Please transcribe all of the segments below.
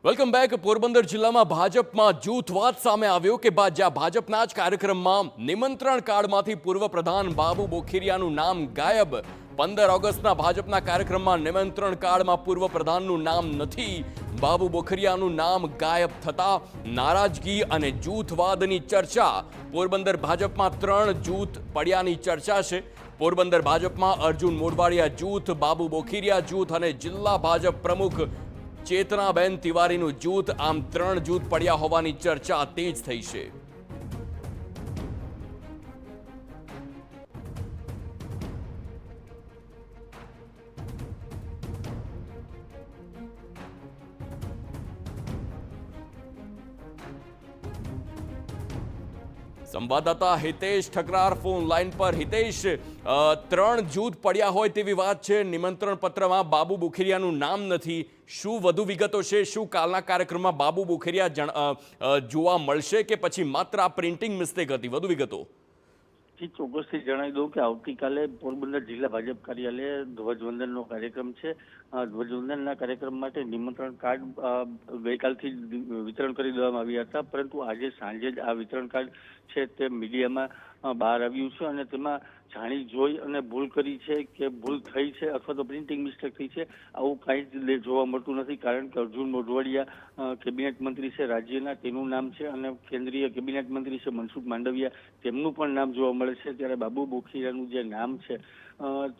Welcome back. Porbandar જિલ્લામાં ભાજપમાં જૂથવાદ સામે આવ્યો કે જ્યાં ભાજપના જ કાર્યક્રમમાં નિમંત્રણ કાર્ડમાંથી પૂર્વ પ્રધાન બાબુ બોખીરિયાનું નામ ગાયબ। 15 ઓગસ્ટના ભાજપના કાર્યક્રમમાં નિમંત્રણ કાર્ડમાં પૂર્વ પ્રધાનનું નામ નથી, બાબુ બોખીરિયાનું નામ ગાયબ થતા નારાજગી અને જૂથવાદની ચર્ચા। પોરબંદર ભાજપમાં 3 જૂથ પડ્યાની ચર્ચા છે। પોરબંદર ભાજપમાં અર્જુન મોઢવાડિયા જૂથ, બાબુ બોખીરિયા જૂથ અને જિલ્લા ભાજપ પ્રમુખ ચેતનાબેન તિવારીનું જૂથ, આમ 3 જૂથ પડ્યા હોવાની ચર્ચા તેજ થઈ છે। સંવાદદાતા હિતેશ ઠકરાર ફોન લાઈન પર। હિતેશ, 3 જૂથ પડ્યા હોય તેવી વાત છે, નિમંત્રણ પત્રમાં બાબુ બોખીરિયાનું નામ નથી, શું વધુ વિગતો છે? શું કાલના કાર્યક્રમમાં બાબુ બોખીરિયા જોવા મળશે કે પછી માત્ર આ પ્રિન્ટિંગ મિસ્ટેક હતી? વધુ વિગતો। ચોક્કસથી જણાવી દઉં કે આવતીકાલે પોરબંદર જિલ્લા ભાજપ કાર્યાલયે ધ્વજવંદનનો કાર્યક્રમ છે। ધ્વજવંદનના કાર્યક્રમ માટે નિમંત્રણ કાર્ડ ગઈકાલથી વિતરણ કરી દેવામાં આવ્યા હતા, પરંતુ આજે સાંજે જ આ વિતરણ કાર્ડ છે તે મીડિયામાં બહાર આવ્યું છે અને તેમાં જાણી જોઈ અને ભૂલ કરી છે કે ભૂલ થઈ છે અથવા તો પ્રિન્ટિંગ મિસ્ટેક થઈ છે, આવું કાંઈ જ જોવા મળતું નથી। કારણ કે અર્જુન મોઢવાડિયા કેબિનેટ મંત્રી છે રાજ્યના, તેનું નામ છે, અને કેન્દ્રીય કેબિનેટ મંત્રી છે મનસુખ માંડવિયા, તેમનું પણ નામ જોવા મળે છે। ત્યારે બાબુ બોખીરિયાનું જે નામ છે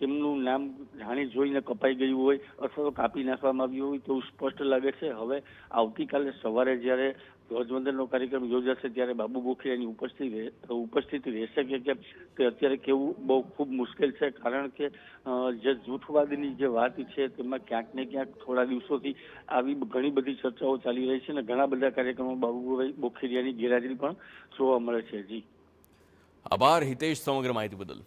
તેમનું નામ જાણી જોઈને કપાઈ ગયું હોય અથવા તો કાપી નાખવામાં આવ્યું હોય તેવું સ્પષ્ટ લાગે છે। હવે આવતીકાલે સવારે જ્યારે ધ્વજવંદનનો કાર્યક્રમ યોજાશે ત્યારે બાબુ બોખીરિયાની ઉપસ્થિતિ રહેશે કે કેમ તે અત્યારે કેવું બહુ ખૂબ મુશ્કેલ છે। કારણ કે જે જૂથવાદની જે વાત છે તેમાં ક્યાંક ને ક્યાંક થોડા દિવસોથી આવી ઘણી બધી ચર્ચાઓ ચાલી રહી છે અને ઘણા બધા કાર્યક્રમો બાબુ બોખીરિયાની ગેરહાજરી પણ જોવા મળે છે। જી આભાર હિતેશ સમગ્ર માહિતી બદલ।